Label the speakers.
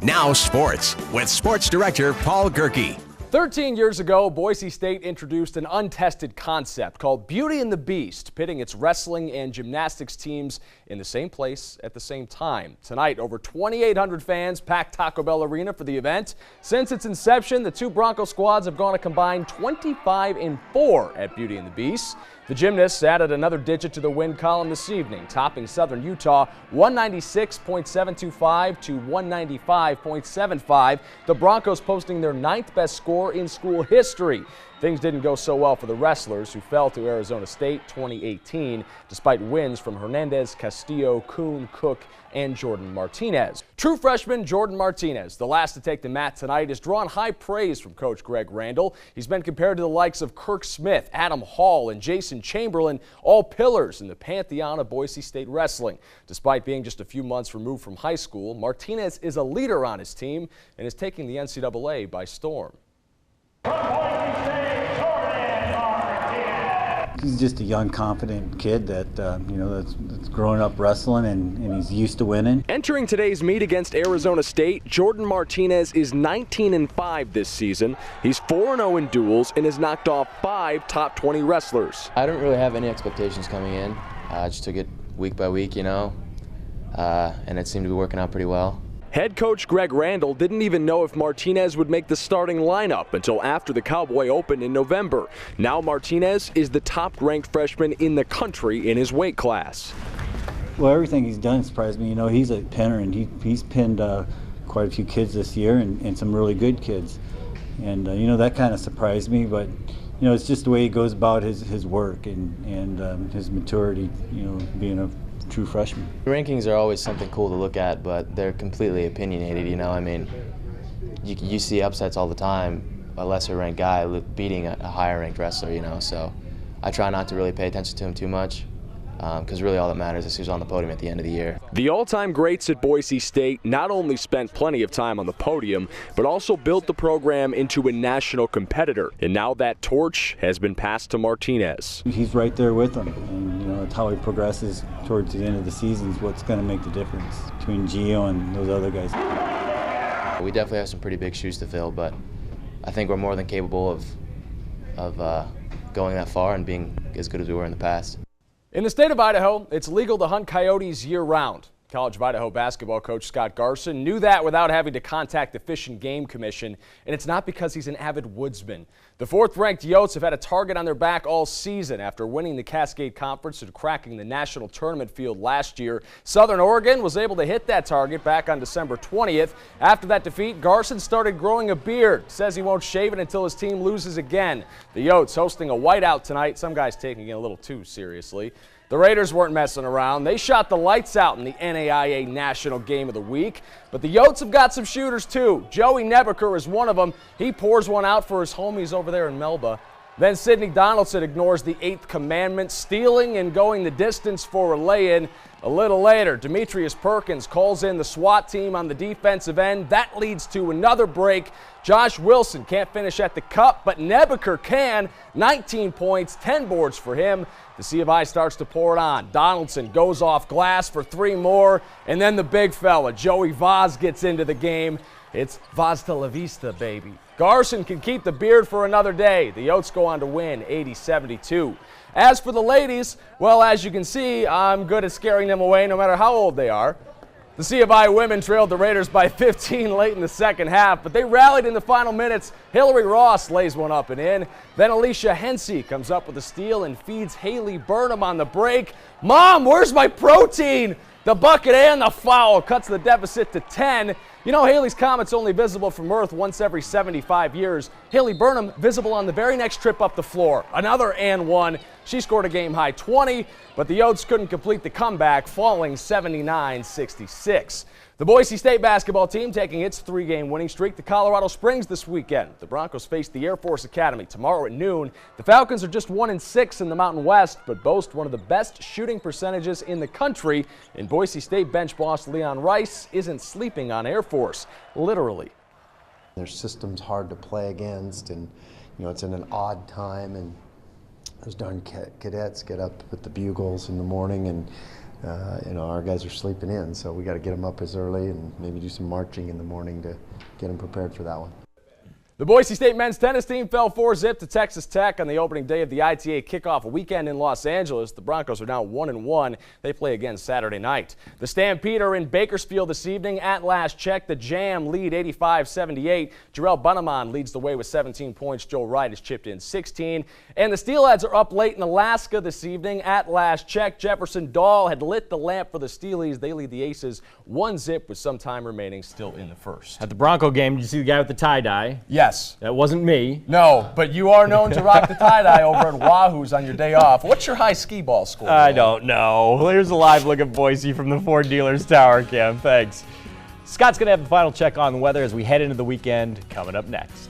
Speaker 1: Now sports with sports director Paul Gerke.
Speaker 2: 13 years ago, Boise State introduced an untested concept called Beauty and the Beast, pitting its wrestling and gymnastics teams in the same place at the same time. Tonight, over 2,800 fans packed Taco Bell Arena for the event. Since its inception, the two Bronco squads have gone a combined 25-4 at Beauty and the Beast. The gymnasts added another digit to the win column this evening, topping Southern Utah 196.725 to 195.75. The Broncos posting their 9th best score in school history. Things didn't go so well for the wrestlers, who fell to Arizona State 2018, despite wins from Hernandez, Castillo, Kuhn, Cook, and Jordan Martinez. True freshman Jordan Martinez, the last to take the mat tonight, has drawn high praise from Coach Greg Randall. He's been compared to the likes of Kirk Smith, Adam Hall, and Jason Chamberlain, all pillars in the pantheon of Boise State wrestling. Despite being just a few months removed from high school, Martinez is a leader on his team and is taking the NCAA by storm.
Speaker 3: He's just a young, confident kid that, that's growing up wrestling and he's used to winning.
Speaker 2: Entering today's meet against Arizona State, Jordan Martinez is 19-5 this season. He's 4-0 in duels and has knocked off 5 top 20 wrestlers.
Speaker 4: I don't really have any expectations coming in. I just took it week by week, and it seemed to be working out pretty well.
Speaker 2: Head coach Greg Randall didn't even know if Martinez would make the starting lineup until after the Cowboy Open in November. Now Martinez is the top-ranked freshman in the country in his weight class.
Speaker 3: Well, everything he's done surprised me. He's a pinner, and he's pinned quite a few kids this year and some really good kids. And, that kind of surprised me, but, it's just the way he goes about his work and his maturity, being a true freshman.
Speaker 4: Rankings are always something cool to look at, but they're completely opinionated, you see upsets all the time, a lesser ranked guy beating a higher ranked wrestler, so I try not to really pay attention to him too much, because really all that matters is who's on the podium at the end of the year.
Speaker 2: The all-time greats at Boise State not only spent plenty of time on the podium, but also built the program into a national competitor. And now that torch has been passed to Martinez.
Speaker 3: He's right there with them, and it's how he progresses towards the end of the season is what's going to make the difference between Gio and those other guys.
Speaker 4: We definitely have some pretty big shoes to fill, but I think we're more than capable of going that far and being as good as we were in the past.
Speaker 2: In the state of Idaho, it's legal to hunt coyotes year-round. College of Idaho basketball coach Scott Garson knew that without having to contact the Fish and Game Commission, and it's not because he's an avid woodsman. The 4th-ranked Yotes have had a target on their back all season after winning the Cascade Conference and cracking the national tournament field last year. Southern Oregon was able to hit that target back on December 20th. After that defeat, Garson started growing a beard. Says he won't shave it until his team loses again. The Yotes hosting a whiteout tonight. Some guys taking it a little too seriously. The Raiders weren't messing around. They shot the lights out in the NAIA National Game of the Week. But the Yotes have got some shooters too. Joey Nebaker is one of them. He pours one out for his homies over there in Melba. Then Sidney Donaldson ignores the 8th commandment, stealing and going the distance for a lay-in. A little later, Demetrius Perkins calls in the SWAT team on the defensive end. That leads to another break. Josh Wilson can't finish at the cup, but Nebaker can. 19 points, 10 boards for him. The C of I starts to pour it on. Donaldson goes off glass for 3 more, and then the big fella, Joey Vaz, gets into the game. It's Vaz to la vista, baby. Garson can keep the beard for another day. The Yotes go on to win 80-72. As for the ladies, well, as you can see, I'm good at scaring them away no matter how old they are. The C of I women trailed the Raiders by 15 late in the second half, but they rallied in the final minutes. Hillary Ross lays one up and in. Then Alicia Hensey comes up with a steal and feeds Haley Burnham on the break. Mom, where's my protein? The bucket and the foul cuts the deficit to 10. Haley's Comet's only visible from Earth once every 75 years. Haley Burnham visible on the very next trip up the floor. Another and one. She scored a game-high 20, but the Yotes couldn't complete the comeback, falling 79-66. The Boise State basketball team taking its 3-game winning streak to Colorado Springs this weekend. The Broncos face the Air Force Academy tomorrow at noon. The Falcons are just 1-6 in the Mountain West, but boast one of the best shooting percentages in the country. And Boise State bench boss Leon Rice isn't sleeping on Air Force, literally.
Speaker 5: Their system's hard to play against, and it's in an odd time, and those darn cadets get up with the bugles in the morning and our guys are sleeping in, so we got to get them up as early and maybe do some marching in the morning to get them prepared for that one.
Speaker 2: The Boise State men's tennis team fell 4-0 to Texas Tech on the opening day of the ITA kickoff weekend in Los Angeles. The Broncos are now 1-1. They play again Saturday night. The Stampede are in Bakersfield this evening. At last check, the Jam lead 85-78. Jarrell Buneman leads the way with 17 points. Joe Wright has chipped in 16. And the Steelheads are up late in Alaska this evening. At last check, Jefferson Dahl had lit the lamp for the Steelies. They lead the Aces 1-0 with some time remaining still in the first.
Speaker 6: At the Bronco game, did you see the guy with the tie-dye?
Speaker 2: Yes.
Speaker 6: That wasn't me.
Speaker 2: No, but you are known to rock the tie-dye over at Wahoo's on your day off. What's your high skee ball score?
Speaker 6: I don't know. Here's a live look at Boise from the Ford Dealers Tower Cam. Thanks. Scott's going to have the final check on the weather as we head into the weekend coming up next.